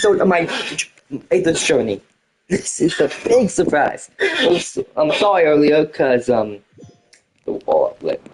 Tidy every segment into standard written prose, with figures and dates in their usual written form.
episode of my Aether journey. This is a big surprise. I'm sorry earlier, cause the wall flipped.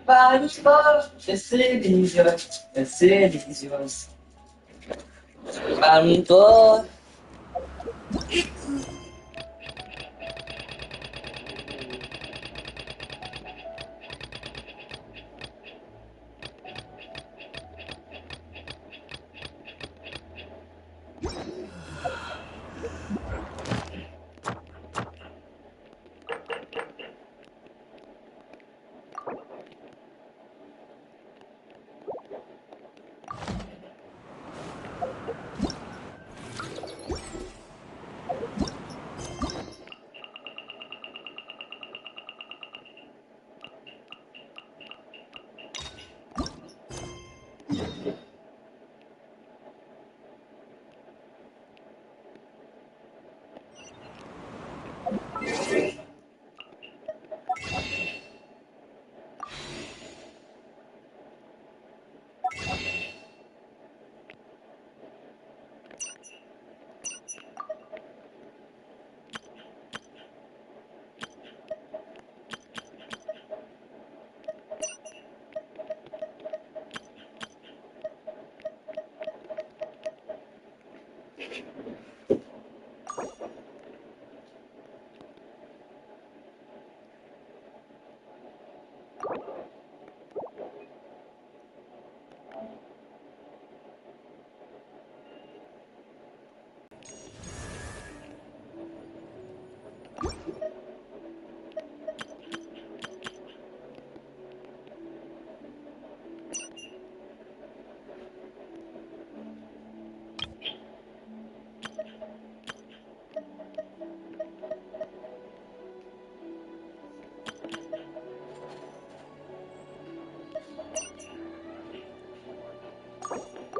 Find spot, the city's yours, the city's yours. Boy.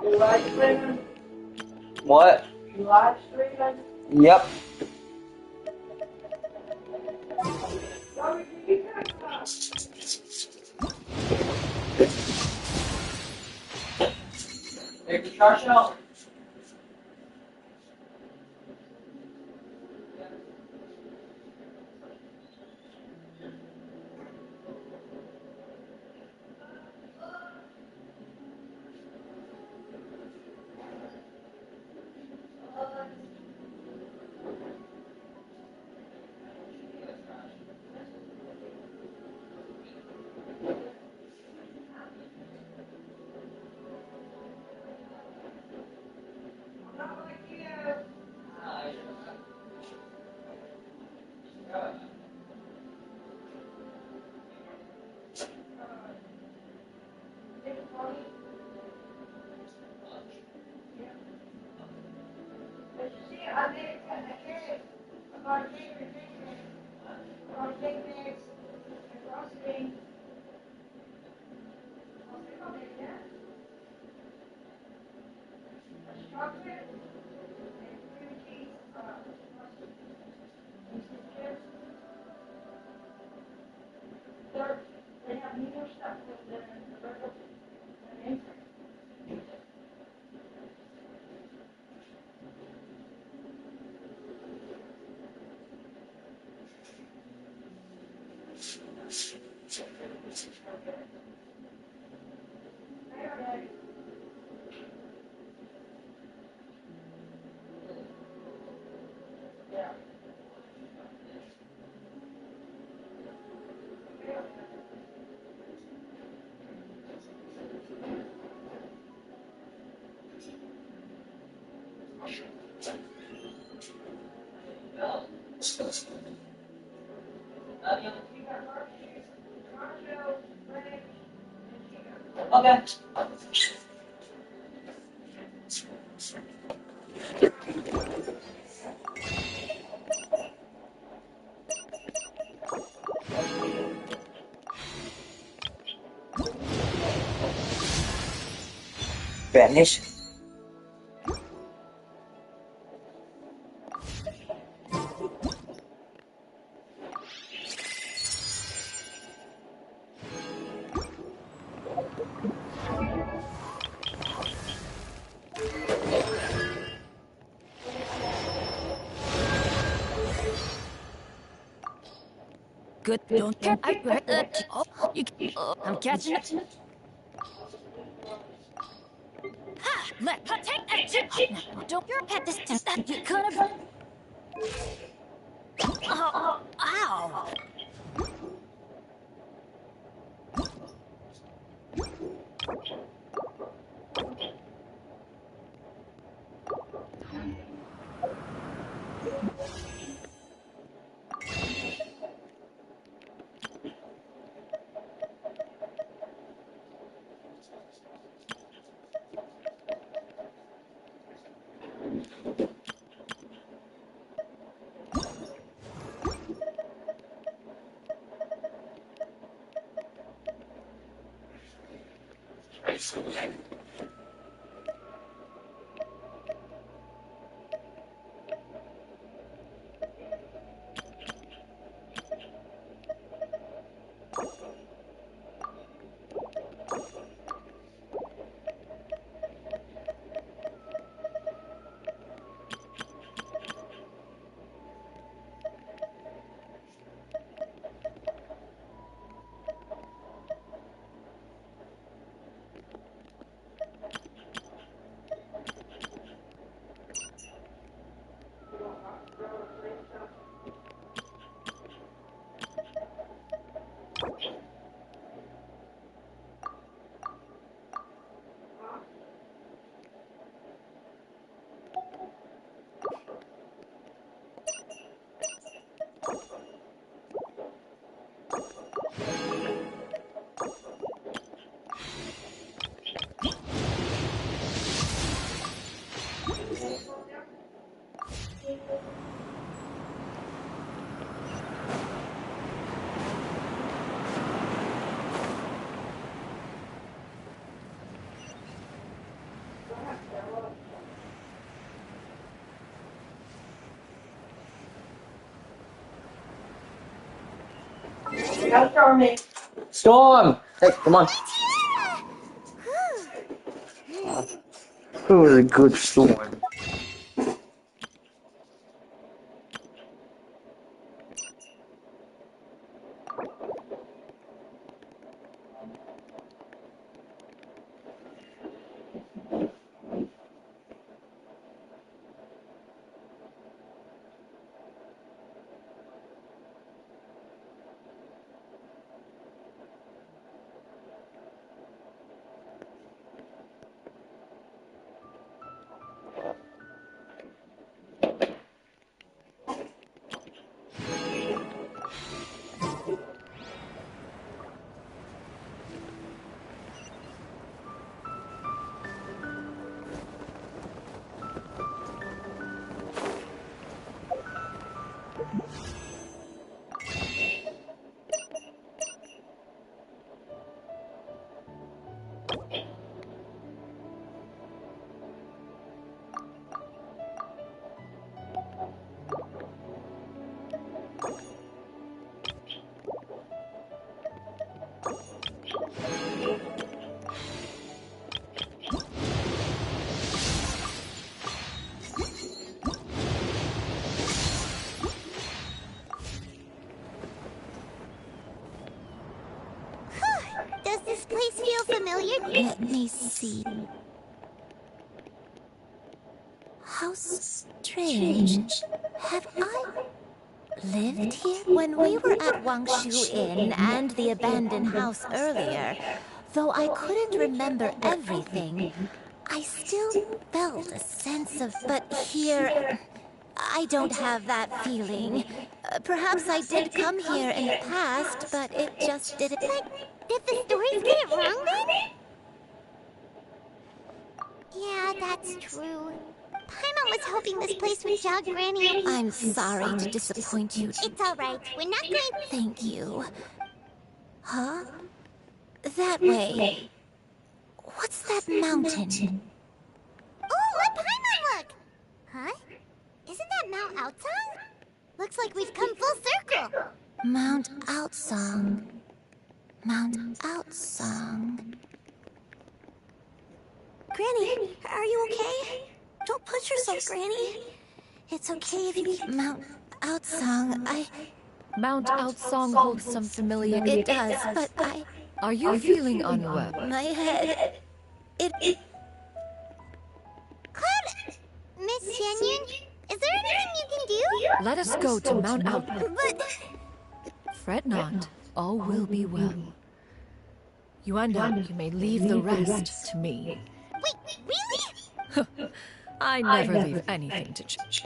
You live streaming? What? You live streaming? Yep. Sorry, can you turn that? Take the trash out. They have more stuff than Aether. Okay. Vanish. Good. Don't care. I read that. Oh, you. I'm catching it. Ha! Let take action. Now, don't your pet this time. That you could have. Oh, ow! Go, Stormy. Storm! Hey, come on. It was a good storm. place feel familiar? Let me see. How strange. Have I lived here? When we were at Wangshu Inn and the abandoned house earlier, though I couldn't remember everything, I still felt a sense of... But here, I don't have that feeling. Perhaps I did come here in the past, but it just didn't... Did the stories get it wrong then? Yeah, that's true. Paimon was hoping this place would jog Granny. I'm sorry to disappoint you. It's alright. We're not going... Thank you. Huh? That way. What's that mountain? Oh, let Paimon look! Huh? Isn't that Mount Outsong? Looks like we've come full circle. Mount Outsong. Mount Outsong. Granny, are you okay? Don't push yourself, Granny. It's okay if you... Mount Outsong, Mount Outsong holds some familiar... It does, but I... Are you feeling unwell? My head... It... Cloud... Miss Xianyun, is there anything you can do? Let us go to Mount Out. But... Fret not, all will be well. Yuanda, you may leave the rest to me. Wait, really? I never leave anything to chance.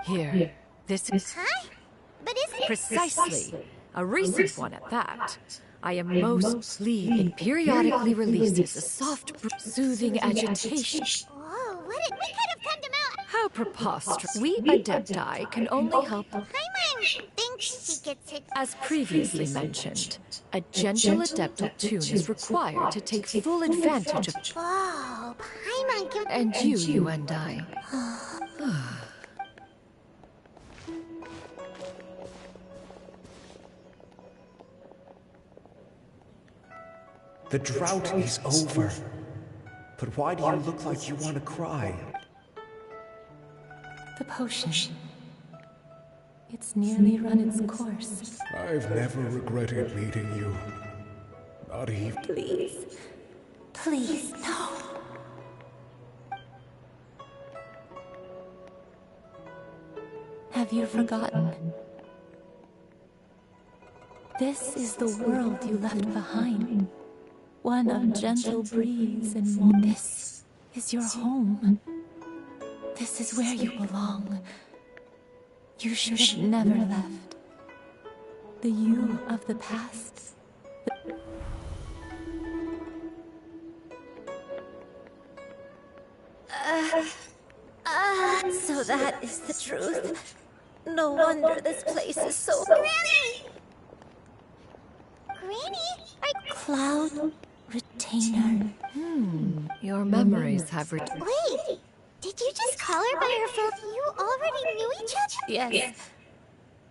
Here, this is Huh? But isn't... precisely a recent one at that. I am most pleased. It periodically releases a soft, soothing agitation. Whoa, what did... We could have come to Mount... How preposterous. We Adepti can only help. Paimon thinks she gets hit... As previously mentioned, a gentle adeptal tune is required to take full advantage of. Whoa, Paimon can... And you and I. The drought is over. But why do you look like you want to cry? The potion. It's nearly run its course. I've never regretted meeting you. Not even... Please. Please, no. Have you forgotten? This is the world you left behind. One of gentle breeze and moon. This is your home. This is where you belong. You should have never left. The you of the past. So that is the truth. No wonder this place is so... Granny! Granny? Cloud Retainer. Your memories have returned. Wait! Did you just call her by her full... You already knew each other? Yes.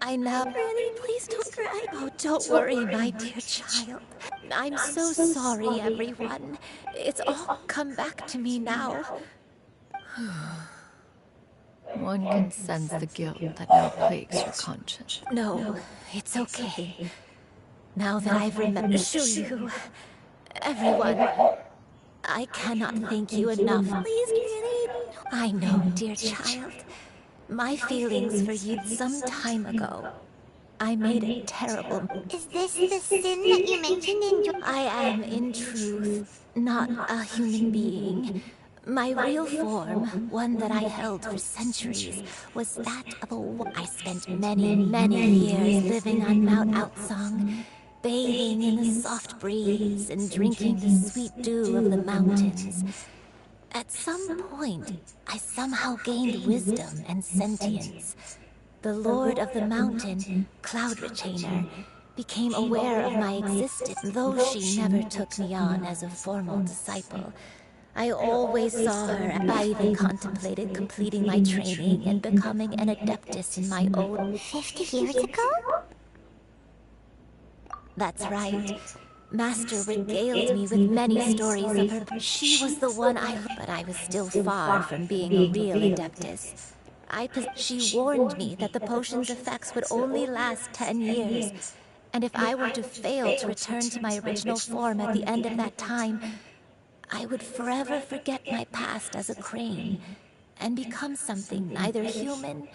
I know. Granny, please don't cry. Oh, don't worry, my dear child. I'm so sorry, everyone. It's all come back to me now. One can sense the guilt that now plagues your conscience. No, it's okay. Now that I've remembered you, everyone, I cannot thank you enough. Please, Granny, I know, dear child. My feelings for you some time ago. I made a terrible... Is this the sin that you mentioned in your... I am, in truth, not a human being. My real form, one that I held for centuries, was that of I spent many, many years living on Mount Outsong, bathing in the soft breeze and drinking the sweet dew of the mountains. At some point, I somehow gained wisdom and sentience. The Lord of the Mountain, Cloud Retainer, became aware of my existence, though she never took me on as a formal disciple. I always saw her. I even contemplated completing my training and becoming an adeptus in my own... 50 years ago? That's right. Master regaled me with many stories of her. She was the one but I was still far from being a real adeptus. She warned me that the potion's effects would only last 10 years, and if I were to fail to return to my original form at the end of that time, I would forever forget my past as a crane and become something neither human,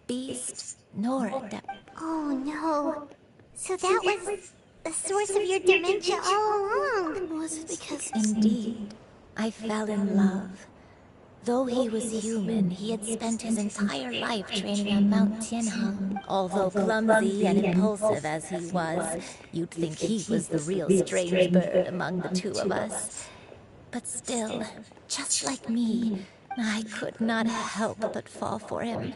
beast, nor adept. Oh no. So that was the source of your dementia all along. Was it because... Indeed, I fell in love. Though he was human, he had spent his entire life training on Mount Tianheng. Although clumsy and impulsive as he was, you'd think he was the real strange bird among the two of us. But still, just like me, I could not help but fall for him.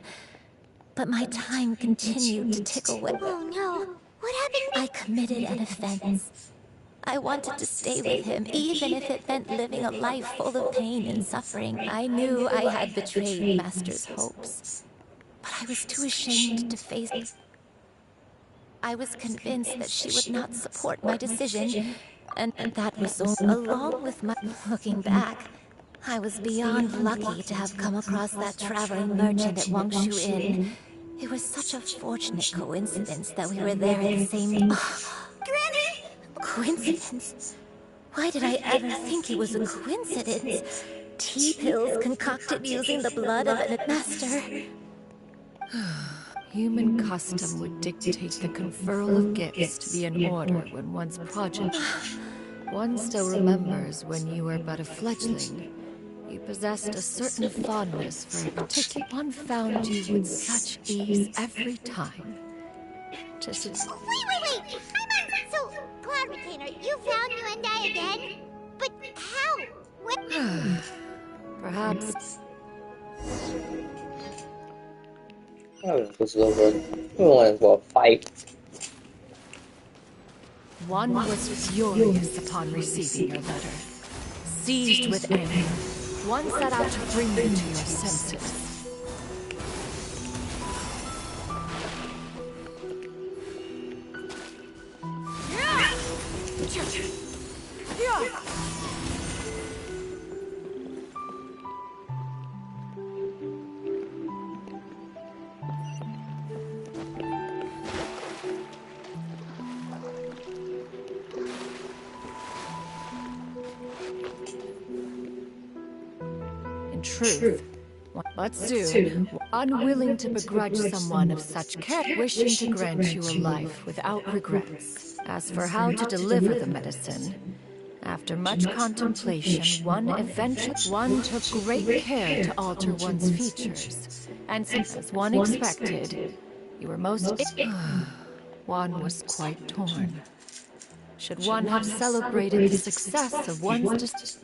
But my time continued to tick away. Oh no. What happened? I committed an offense. I wanted to stay with him, even if it meant living a life full of pain and suffering. I knew I had betrayed Master's hopes, but I was too ashamed to face it. I was convinced that she would not support my decision, and that was so. Along with my... Looking back, I was beyond lucky to have come across that traveling merchant at Wangshu Inn. It was such a fortunate coincidence that we were there at the same... Granny! Coincidence? Why did I ever think it was a coincidence? Tea pills concocted using the blood of a master. Human custom would dictate the conferral of gifts to be in order when one's progeny. One still remembers when you were but a fledgling. You possessed a certain fondness for a particular one, found you with such ease every time. Just as... Wait! So, Cloud Retainer, you found you and I again? But how? When? Perhaps... Oh, this is over. We might as well fight. One was furious upon receiving your letter. Seized with anger, one set out to bring you to your senses. In truth, but soon, unwilling to begrudge someone of such care, wishing to grant you a life without regrets. As for how to deliver the medicine, after much contemplation, one took great care to alter one's features. And since, as one expected, you were most... one was quite torn. Should one have celebrated the success of one's...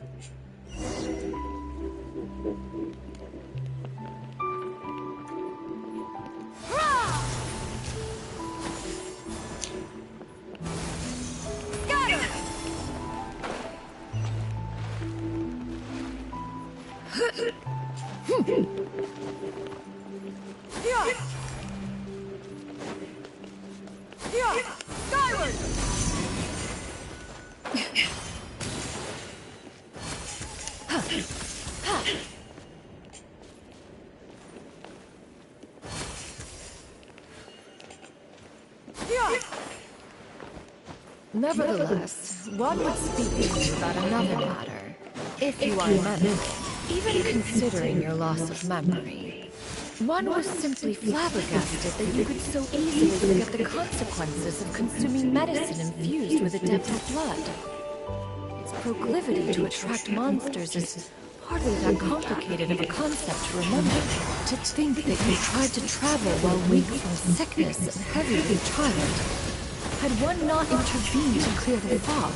Nevertheless, one would speak to you about another matter, if you are amenable. Even considering your loss of memory, one was simply flabbergasted that you could so easily forget the consequences of consuming medicine infused with Adept's blood. Its proclivity to attract monsters is hardly that complicated of a concept to remember. To think that you tried to travel while weak from sickness and heavy with child. Had one not intervened to clear the fog,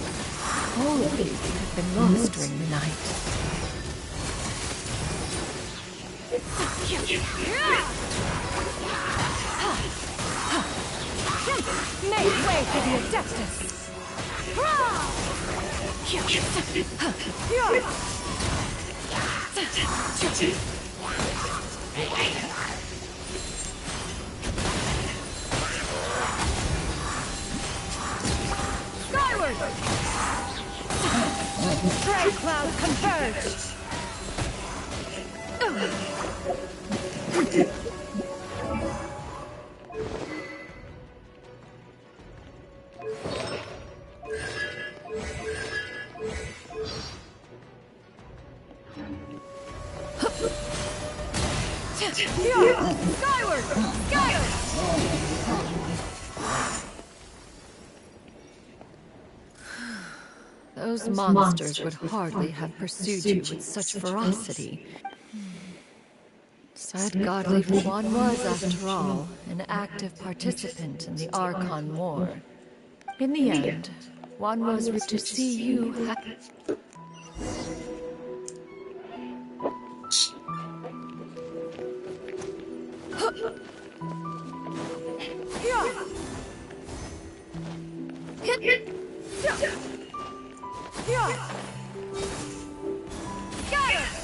all of you would have been lost during the night. Make way for the Adeptus! Skyward! Gray clouds converge! Skyward! Skyward! Those monsters would hardly have pursued you with such ferocity. Sad godly one was, after all, an active participant in the Archon War. In the end, one was to see you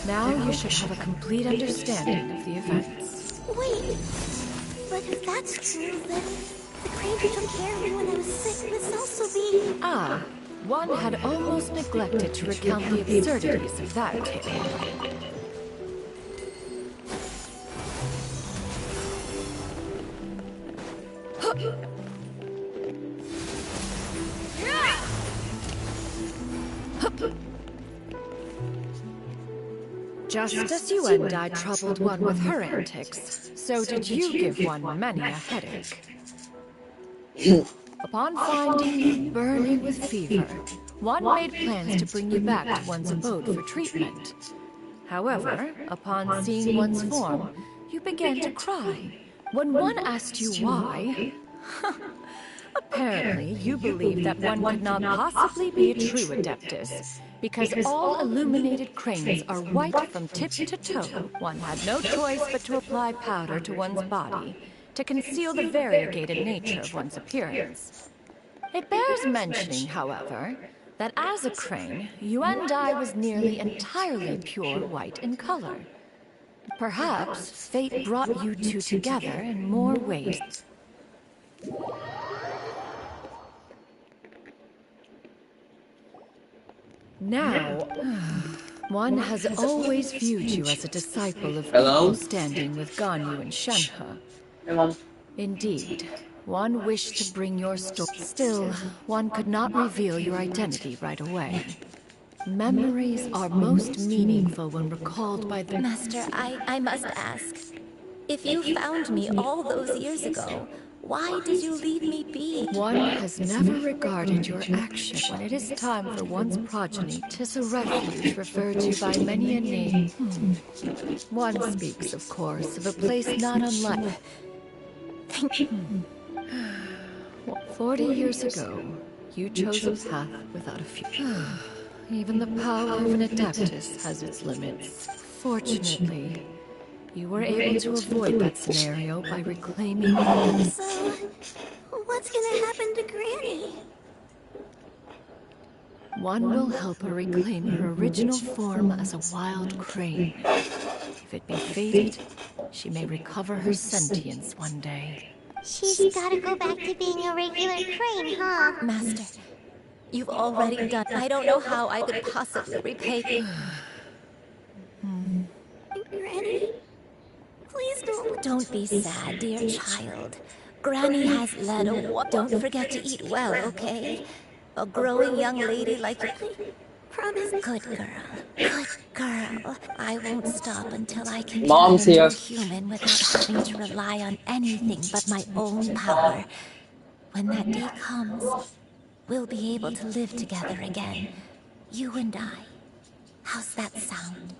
Now you should have a complete understanding of the events. Wait, but if that's true, then the crane who took care of me when I was sick must also be... Ah, one had almost neglected to recount the absurdities of that tale. Just as you and I troubled one with her antics, so did you give one many a headache. Upon finding you burning with fever, one made plans to bring you back to one's abode for treatment. However, upon seeing one's form, you began to cry. When one asked you why, apparently you believed that one could not possibly be a true Adeptus, because all illuminated cranes are white from tip to toe. One had no choice but to apply powder to one's body to conceal the variegated nature of one's appearance. It bears mentioning, however, that as a crane, you and I was nearly entirely pure white in color. Perhaps fate brought you two together in more ways. Now, one has always viewed you as a disciple of equal standing with Ganyu and Shenhe. Indeed, one wished to bring your story. Still, one could not reveal your identity right away. Memories are most meaningful when recalled by the... Master, I must ask. If you found me all those years ago, why did you leave me be? One has never regarded your action. When it is time for one's progeny, 'tis a refuge referred to by many a name. One speaks, of course, of a place not unlike... 40 years ago, you chose a path without a future. Even the power of an Adeptus has its limits. Fortunately, you were able to avoid that scenario by reclaiming... So, what's gonna happen to Granny? One will help her reclaim her original form as a wild crane. If it be fated, she may recover her sentience one day. She's gotta go back to being a regular crane, huh? Master, you've already done... I don't know how I could possibly repay... Granny, please don't... Don't be sad, dear child. Granny has led a... Don't forget to eat well, okay? A growing young lady like you... Promise. Good girl. Good girl. girl. I won't stop until I can Mom's turn into here. a human without having to rely on anything but my own power. When that day comes, we'll be able to live together again. You and I. How's that sound?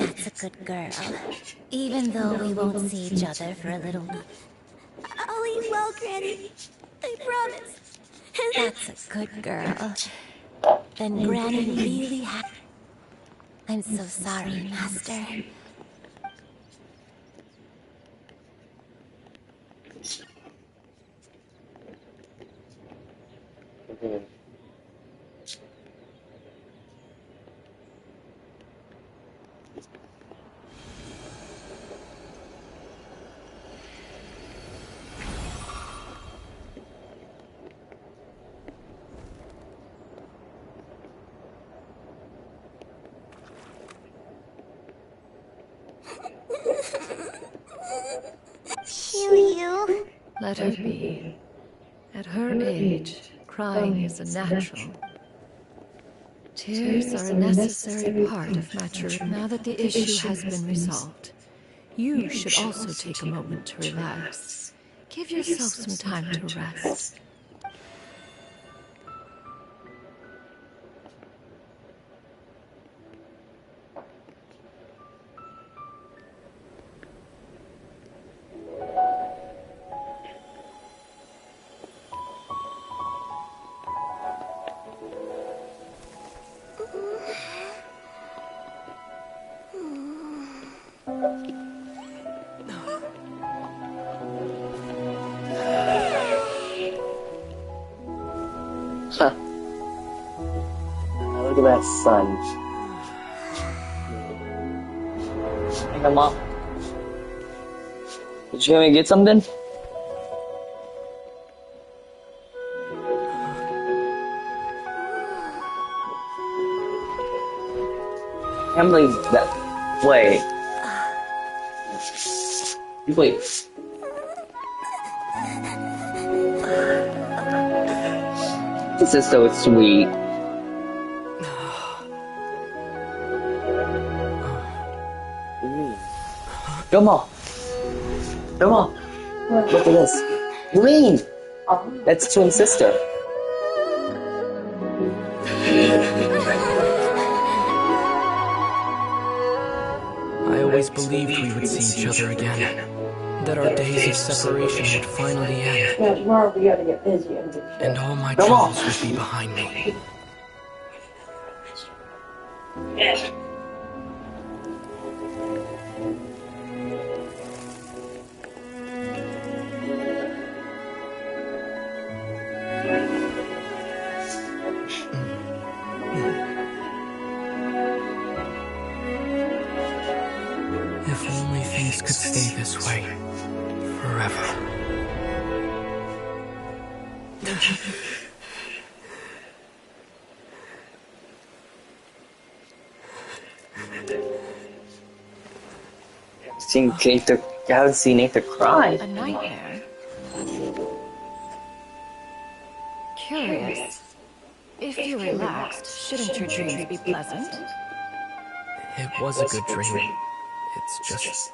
That's a good girl. Even though we won't see each other for a little while. I'll eat well, Granny. I promise. That's a good girl. Then Granny really had... I'm so sorry, Master. You. Let her be. At her age, crying is a natural. Tears are a necessary part of maturation. Now that the issue has been resolved, you should also take a moment to relax. Give yourself some time to rest. Huh. Look at that sun. Hang on, Mom. Did you hear me get something? I can't believe that. Wait. Wait. This is so sweet. Come on. Come on. Look at this. Green. That's twin sister. I always believed we would see each other again. That our days of separation would finally end. Yeah, tomorrow we gotta get busy. And all my troubles would be behind me. If only things could stay this way forever. I haven't seen Aether cry. A nightmare? Curious. If you're relaxed, shouldn't your dreams be pleasant? It was a good dream. It's just...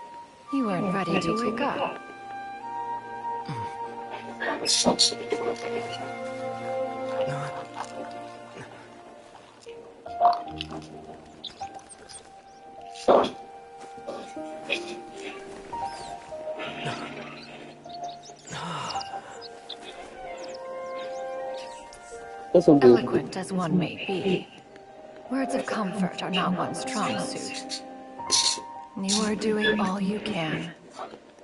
You weren't ready to wake up. Eloquent as one may be, words of comfort are not one's strong suit. You are doing all you can.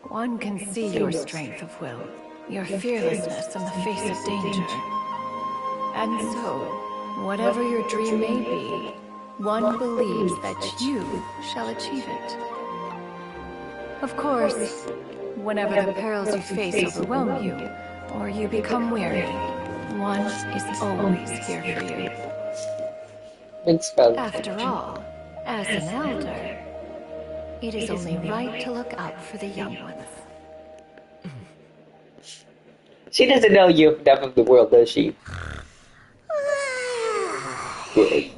One can see your strength of will, your fearlessness in the face of danger. And so, whatever your dream may be, one believes that you shall achieve it. Of course, whenever the perils you face overwhelm you, or you become weary, one is always here for you. After all, as an elder, it is only right to look out for the young ones. She doesn't know you enough of the world, does she? Good.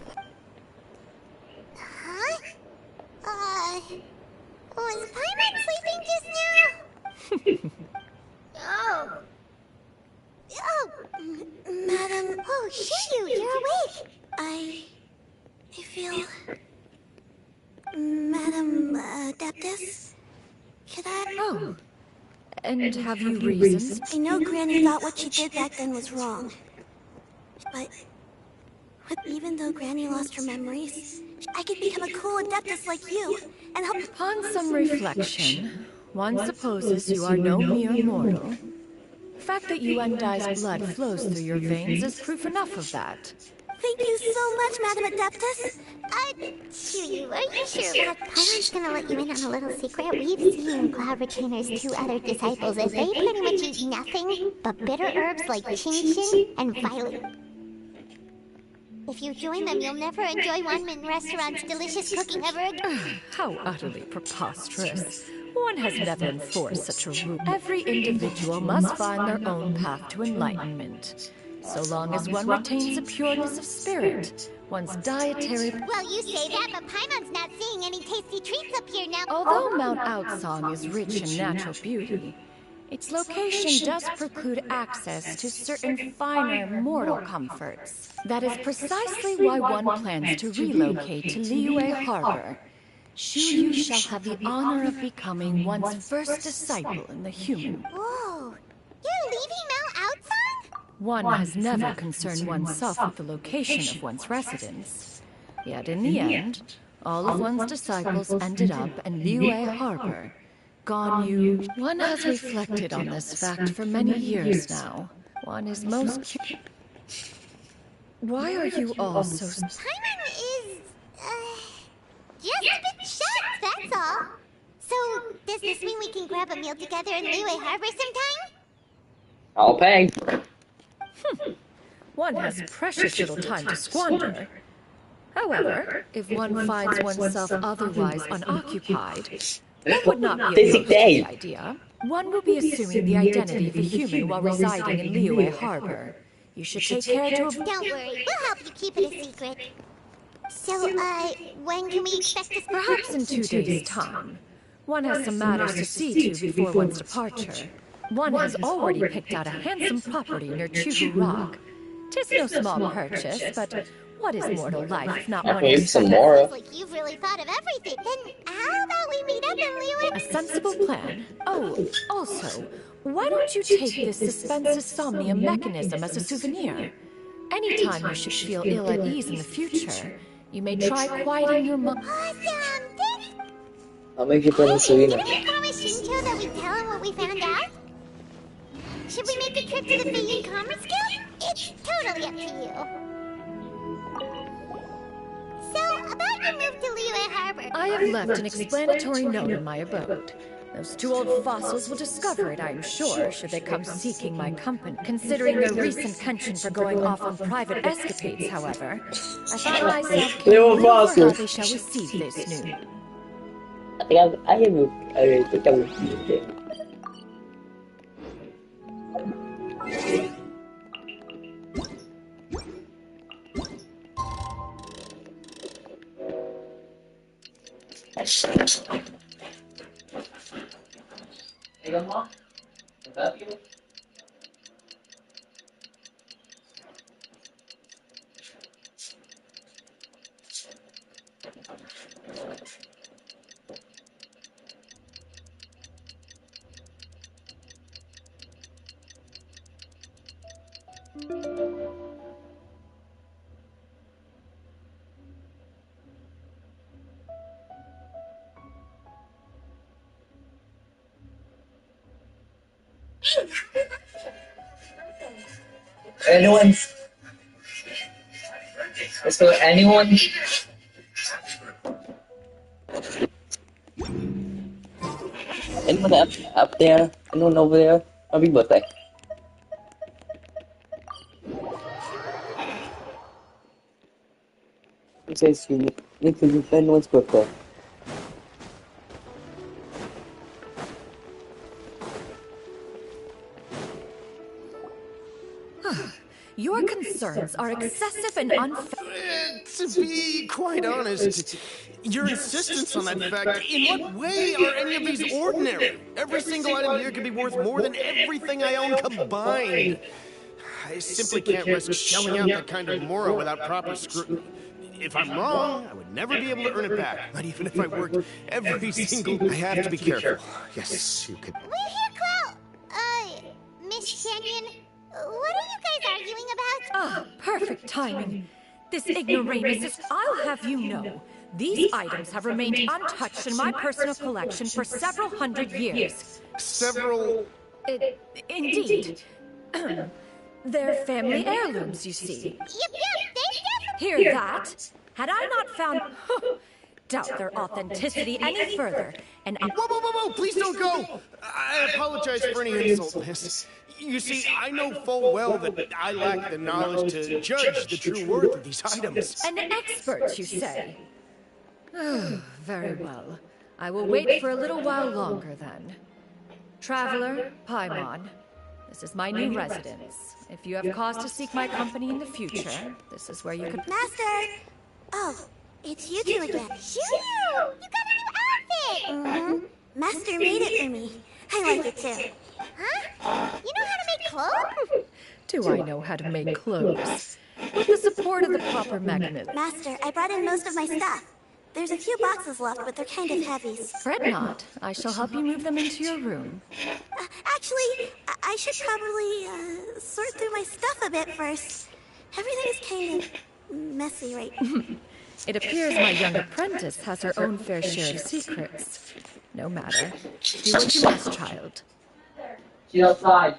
Huh? Was Paimon sleeping just now? Oh. Oh, Madam. Oh, Shiryu, you're awake. I feel... Madam Adeptus? Could I... Oh, and have you reasons? I know Granny thought what she did back then was wrong. But even though Granny lost her memories, I could become a cool Adeptus like you, and help... Upon some reflection, one supposes you are no mere mortal. The fact that Yuendai's blood flows through your veins is proof enough of that. Thank you so much, Madam Adeptus. Shiryu, are you sure that Paimon's gonna let you in on a little secret? We've seen Cloud Retainer's 2 other disciples, and they pretty much eat nothing but bitter herbs like chin-chin and violet. If you join them, you'll never enjoy Wanmin Restaurant's delicious cooking ever again. How utterly preposterous. One has never enforced such a rule. Every individual must find their own path to enlightenment. So long as one retains a pureness of spirit, one's dietary... Well, you say that, but Paimon's not seeing any tasty treats up here now. Although Mount Outsong is rich in natural beauty, its location does preclude access to certain finer mortal comforts. That is precisely why one plans to relocate to Liyue Harbor. Shuyu shall have the honor of becoming one's first disciple in the human. Whoa, you're leaving Mount Outsong? One has never concerned oneself with the location of one's residence. Yet in the end, all of one's disciples ended up in Liyue Harbor. Gone. One has reflected on this fact for many years now. One is most Why are you all so... Paimon is... just a bit shocked, that's all. So, does this mean we can grab a meal together in Liyue Harbor sometime? I'll pay. One has precious little time to squander. However, if one finds oneself otherwise unoccupied, that would not be opposed to the idea. One will be assuming the identity of a human while residing in Liyue Harbor. You should take care to... Don't worry, we'll help you keep it a secret. So, when can we expect this? Perhaps in 2 days' time. One has some matters to see to before one's departure. One has already picked out a handsome property near Chuhu Rock. 'Tis no small purchase, but what is mortal life if not one Need some more. Sounds like you've really thought of everything. Then how about we meet up in Liyue? A sensible plan. Oh, also, why don't you take this suspensus somnium mechanism as a souvenir? Anytime you should feel ill at ease in the future, you may try quieting your mind. Awesome! I'll make you put in Serena. Didn't we promise Shinto that we'd tell him what we found out? Should we make a trip to the Feyun Commerce Guild? It's totally up to you. So, about your move to Liyue Harbor... I have left an explanatory note in my abode. Those 2 old fossils will discover it, I am sure, should they come seeking my company. Considering their recent penchant for going off on private escapades, however, I find myself Little curious how fossils. they shall receive this news. I think I think I would be there. Anyone's. So anyone. Anyone up there? Anyone over there? Happy birthday. It says you need to be anyone's birthday. Your concerns are excessive and unfair. To be quite honest, your insistence on that fact, in what way are any of these ordinary? Every single item here could be worth more than everything I own combined. I simply can't risk shelling out that kind of mora without proper scrutiny. If I'm wrong, I would never be able to earn it back, not even if I worked every single... I have to be careful. Yes, you could... We're here, Clo. Miss Canyon, what are you guys arguing about? Ah, perfect timing. This ignoramus, I'll have you know, these items have remained untouched in my personal collection for several hundred years. Several... Indeed. They're family heirlooms, you see. Yep, they Hear that? Had I not found... doubt their authenticity any further, and I... Whoa, please don't go! I apologize for any insult, miss. You see, I know full well that I lack the knowledge to judge the true worth of these items. An expert, you say? Very well. I will wait for a little while longer, then. Traveler, Paimon, this is my new residence. If you have cause to seek my company in the future, this is where you could... Master! Oh, it's you two again. Shoo! You got a new outfit! Mm-hmm. Master made it for me. I like it too. Huh? You know how to make clothes? Do I know how to make clothes? With the support of the proper mechanism. Master, I brought in most of my stuff. There's a few boxes left, but they're kind of heavy. Fret not. I shall help you move them into your room. Actually, I should probably sort through my stuff a bit first. Everything's kind of messy right now. It appears my young apprentice has her own fair share of secrets. No matter. Do what you must, child. She's outside.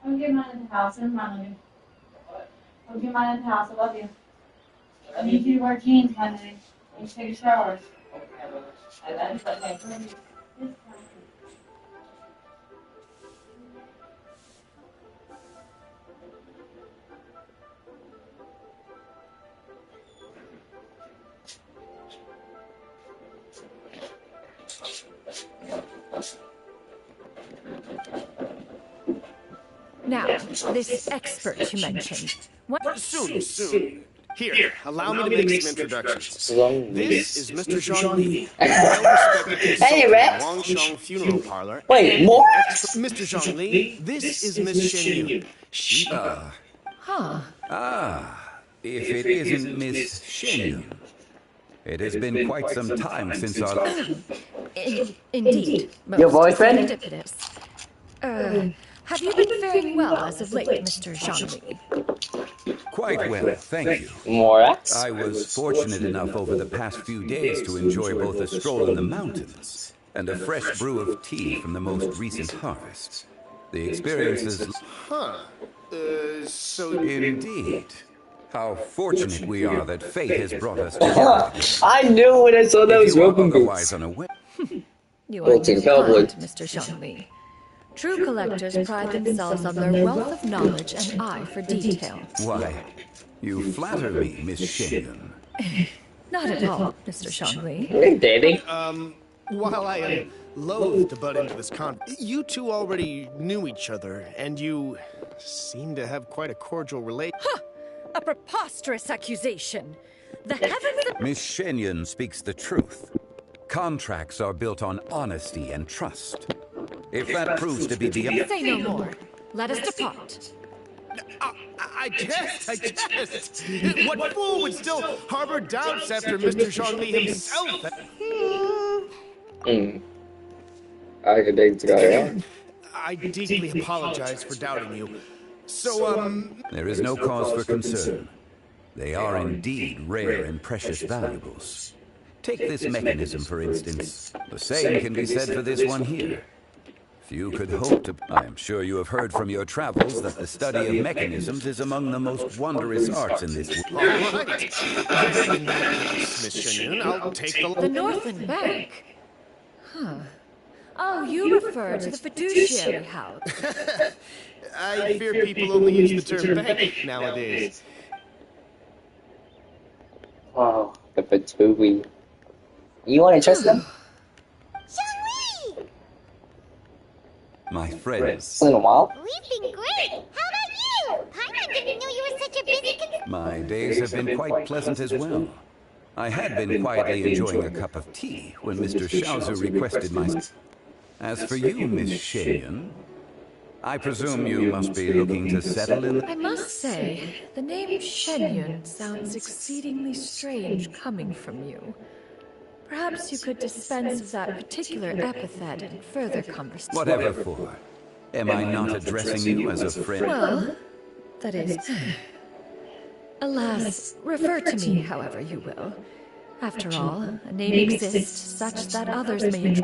I'll get mine at the house and mine. I'll get mine at the house. I love you. I need you to wear jeans Monday. You should take a shower. Now, this expert you mentioned. What? Soon. Here, allow me to make some introductions. This is Mr. Zhang Li, Hey, Rex! Wangsheng Funeral Parlor. Wait, more? Mr. Zhang Li, this is Miss Shen Yun. She... If it isn't Miss Shen, it has been quite some time since our... Indeed. Your boyfriend? Serendipitous. Have you been faring well as of late, Mr. Zhangli? Quite well, thank you. Morax? I was fortunate enough over the past few days to enjoy both a stroll in the mountains and a fresh brew of tea from the most recent harvest. The experiences... So... Indeed. How fortunate we are that fate has brought us together. I knew when I saw those roping otherwise boots. unaware. You are Bolting cowboy. kind, Mr. Zhangli. True collectors pride themselves on their wealth of knowledge and eye for detail. Why, you flatter me, Miss Shen. Not at all, Mr. Zhongli. Hey, dating. While I am loath to butt into this you two already knew each other, and you seem to have quite a cordial relation. A preposterous accusation. The heavens of... Miss Shenyan speaks the truth. Contracts are built on honesty and trust. If that proves to be the... Say no more. Let us depart. I jest. What fool would still harbor doubts after Mr. Zhongli himself? I could date the guy, yeah. I deeply apologize for doubting you. So, There is no cause for concern. They are indeed rare and precious valuables. Take this mechanism, for instance. The same can be said for this one here. Few could hope to... I am sure you have heard from your travels that the study of mechanisms is among the most wondrous arts in this world. all right. In that case, Miss Shenyun, I'll take The Northland Bank? Huh. Oh, you refer to the fiduciary house. I fear people only use the term bank nowadays. Oh, the Batui. You want to trust them? Zhongli! My friends, It's been a while. We've been great! How about you? Paimon didn't know you were such a busy my days have been quite pleasant as well. I had been quietly enjoying a cup of tea when Mr. Shaozu requested my... As for you, Miss Shenyan, I presume you must be looking to settle in... I must say, the name Shenyun sounds exceedingly strange coming from you. Perhaps you could dispense with that particular epithet in further conversation. Whatever for. Am I not addressing you as a friend? Well, that is... Alas, refer to me however you will. After all, a name exists such that others may...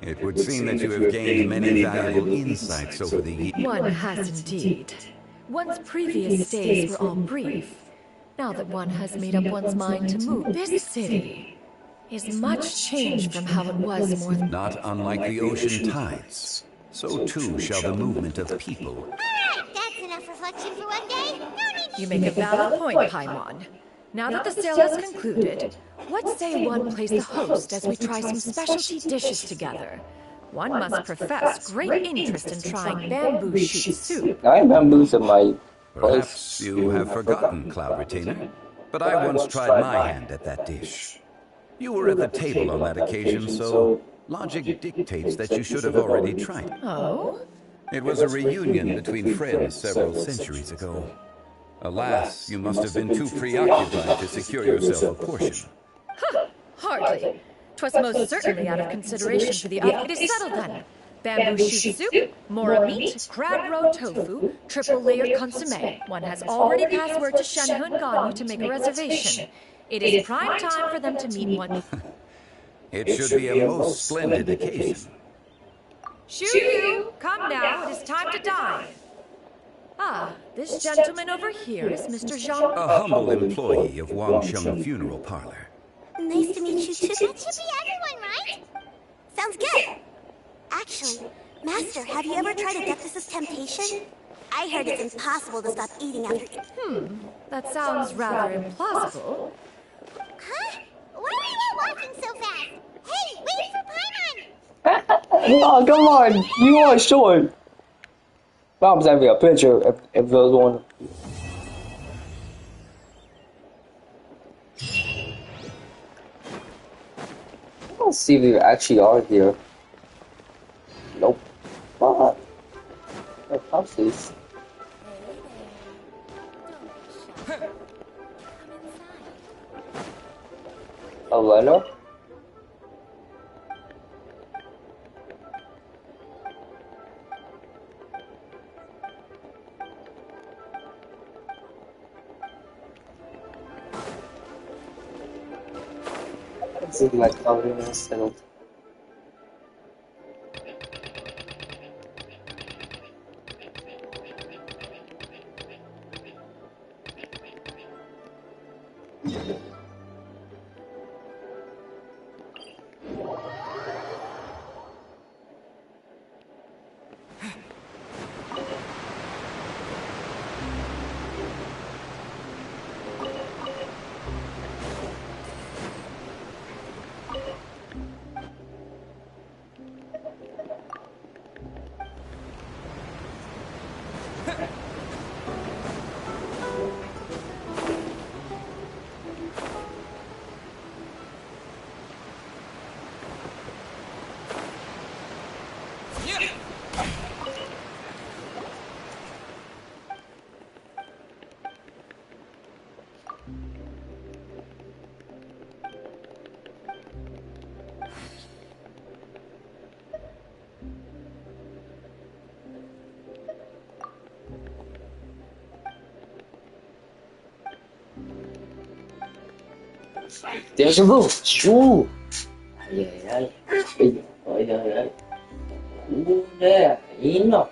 It would seem that you have gained many valuable insights over the years. One has indeed. One's previous days were all brief. Now that one has made up one's mind to move, this city is much changed from how it was more than... Not unlike the ocean tides, so too shall the movement of people. Alright, that's enough reflection for one day. No need You make a valid point, Paimon. Now that the sale has concluded, what say one plays the host as we try some specialty dishes together? One must profess great interest in trying bamboo shoot soup. I bamboos in my Perhaps you have forgotten, Cloud Retainer, but I once tried my hand at that dish. You were at the table on that occasion, so logic dictates that you should have already tried it. Oh? It was a reunion between friends several centuries ago. Alas, you must have been too preoccupied to secure yourself a portion. Hardly. 'Twas most certainly out of consideration for the other. It is settled then. Bamboo shoot soup, mora meat, crab roe tofu, triple layered consomme. One has already passed word to Shenhu and Ganyu to make a reservation. It is prime time for them to meet one. It should be a most splendid occasion. Shu, come now, it is time to dine. Ah, this gentleman over here is Mr. Zhang. A humble employee of Wangsheng Funeral Parlor. Nice to meet you too. That should be everyone, right? Sounds good. Actually, Master, have you ever tried Adeptus' temptation? I heard it's impossible to stop eating after... That sounds rather implausible. Huh? Why are you all walking so fast? Hey, wait for Paimon! Oh, come on! You are short! Mom's having a picture if those one. Let's see if we actually are here. Nope. What? What house is? Oh, Leno? It's like everything is settled. There's a roof. Shoo. Ay, ay, ay. Ay, ay, ay. Kurde, ino.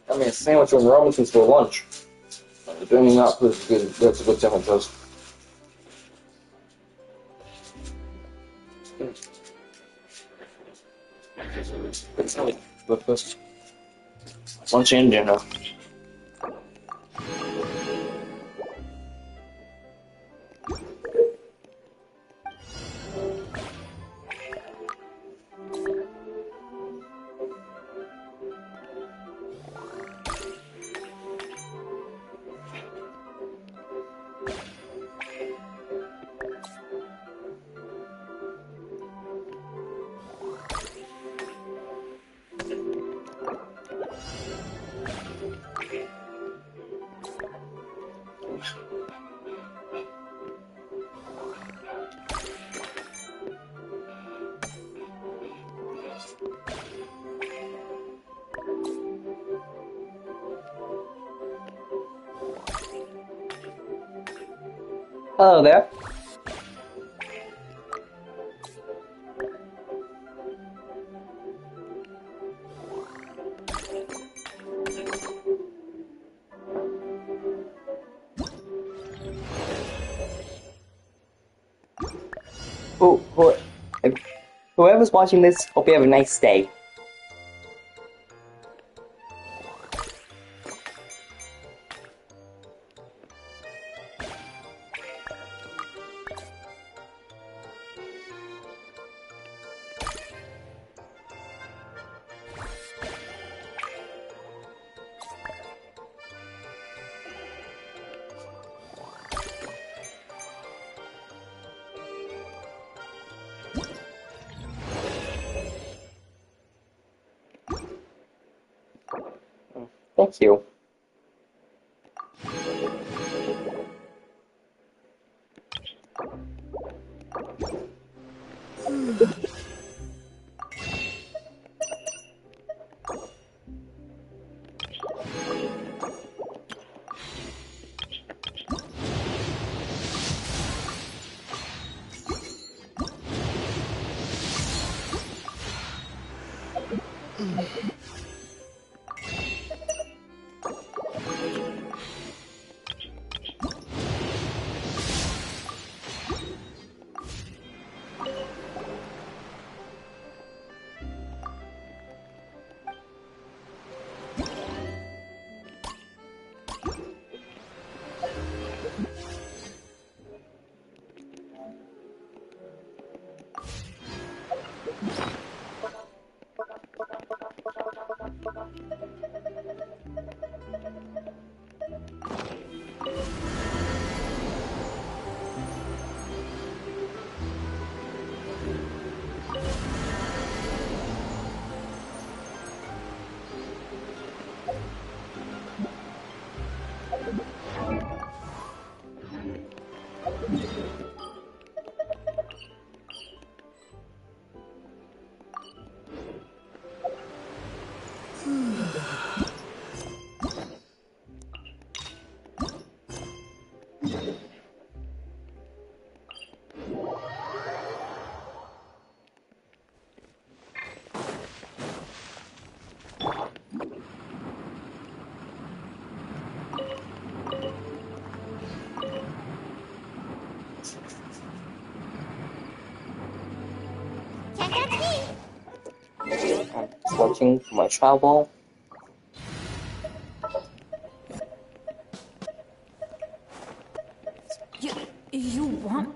I mean, a sandwich from Robinson's for lunch. Doing not good. That's a good sandwich. Toast. Breakfast, lunch, and dinner. Hello there. Who, who, whoever's watching this, hope you have a nice day. Thank you. Can't catch me. I'm watching my travel. You want?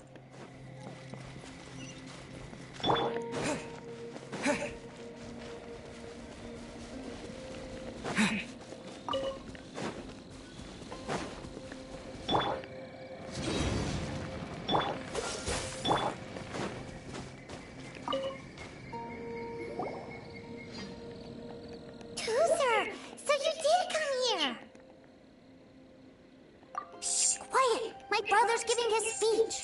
Toozer, so you did come here. Shh, quiet. My brother's giving his speech.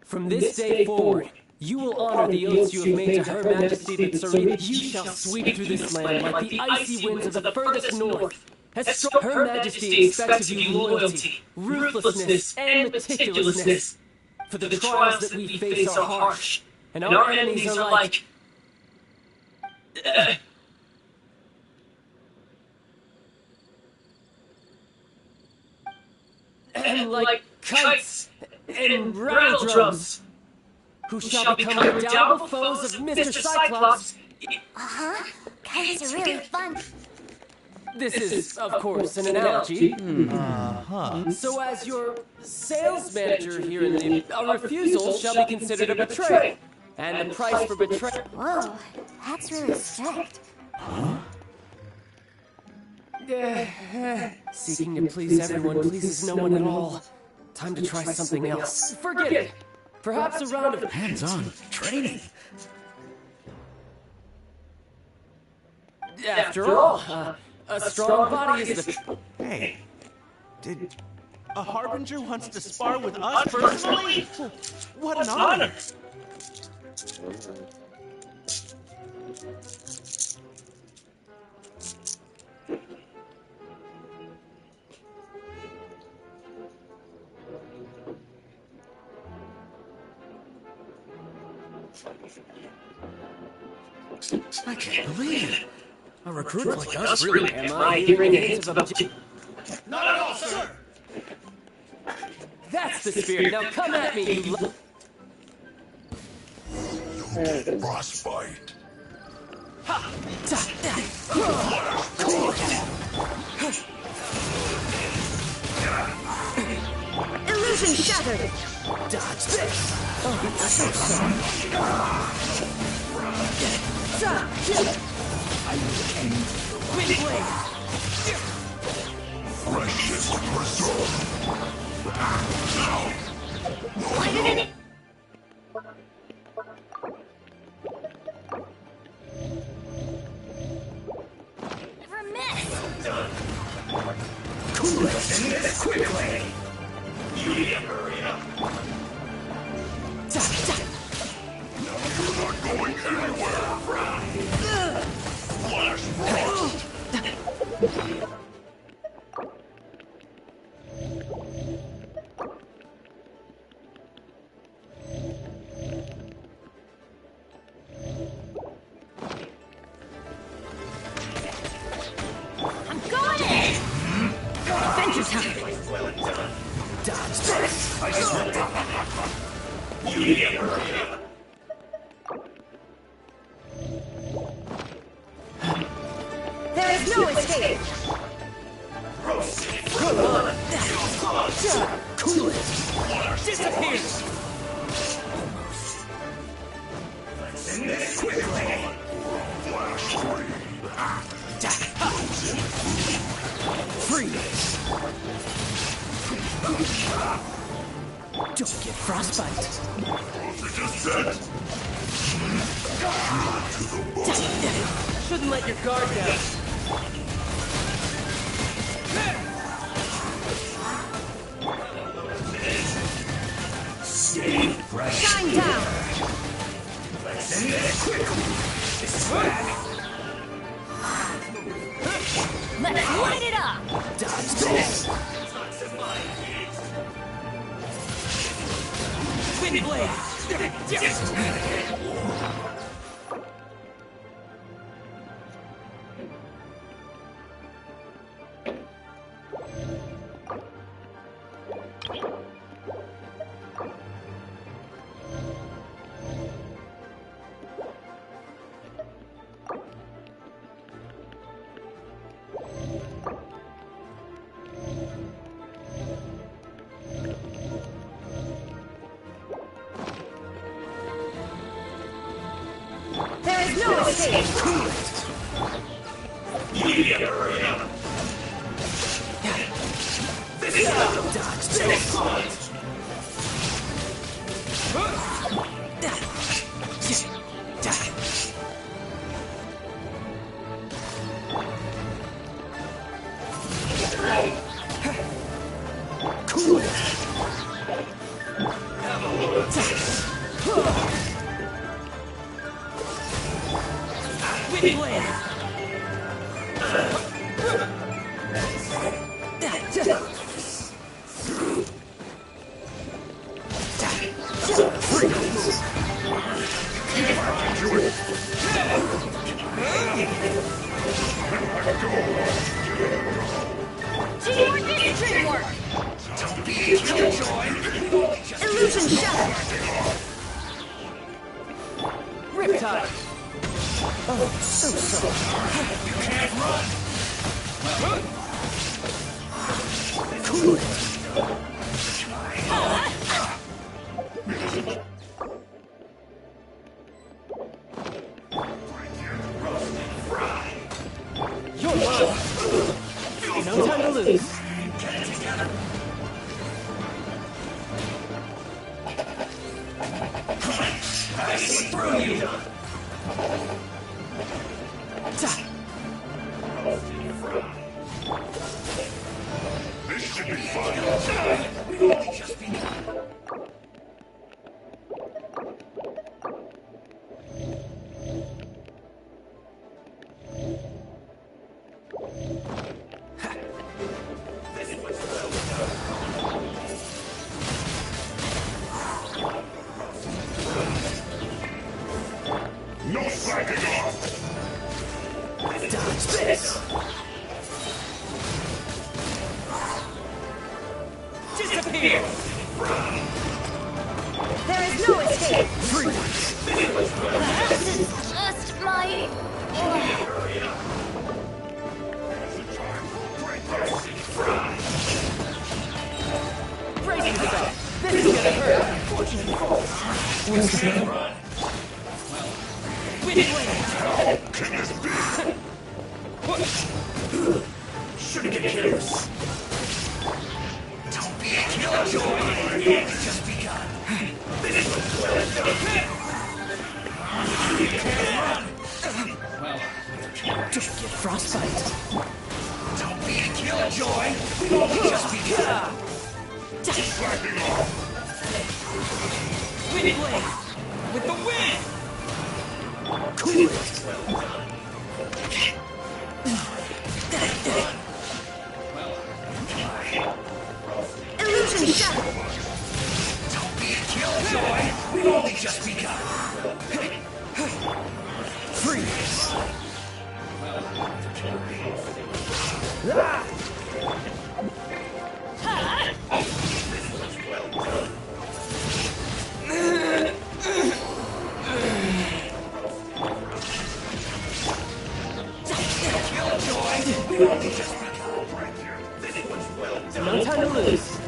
From this day forward, you will honor the oaths you have made to Her Majesty the Tsarina. You shall sweep through this land like the icy winds of the furthest north. Her Majesty expects of you loyalty, ruthlessness, and meticulousness. For the trials that we face are harsh, and our enemies are like... and like kites and rattle drums, who shall become redoubtable foes of Mr. Cyclops. Uh-huh. Kites are really fun. This is, of course, an analogy. So as your sales manager here in the... a refusal shall be considered a betrayal. And the price for betrayal... Whoa, that's really strict. Seeking to please everyone pleases no one at all. Time to try something else. Forget it. Perhaps a round of Hands-on training. After all, a strong body is the... Hey, did a Harbinger wants to spar with us personally? What an honor! I can't believe it. A recruit like us really am I hearing hints of a... Not at all, sir! That's the spirit. Now come at me, you... Frostbite. Ha! Illusion shattered! Dodge this! Wind blade! Precious Never miss! Cool it quickly! You need to hurry up. You're not going anywhere, friend. Flash frost. I'm going in! Adventure time! Well done. Dodge this! You need to hurry up. There is no escape! Proceed. Come on! Flash Cool it! Disappear! in this quickly. Flash free. Freeze! Don't get frostbite! Just set. Shouldn't let your guard down. Stay fresh. Shine down! In this quickly. Swag. Let's light it up! Dodge this! Wind blade! There is no escape! You need to hurry up. This is Dodge this! Cool it! Wind blade! Teamwork is dreamwork! Illusion shattered! Riptide! Oh, so sorry. Cool it! You're mine! No time to lose! Through you. This should be fun. We've only just begun. No slacking off! Dodge this! Disappear! There is no escape! Freeze! This is just my... What's the plan? Shouldn't get careless. Don't be a killjoy. It's just begun. Well, Don't get frostbite. don't be a killjoy. We've only just begun. Wind blade! With the wind! Cool it! Illusion shot! Don't be a killjoy. We've only just begun. Freeze! No time to lose.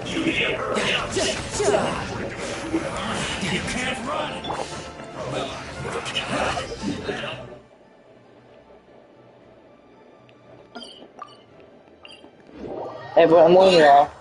You can't run. Hey, but I'm warning you all.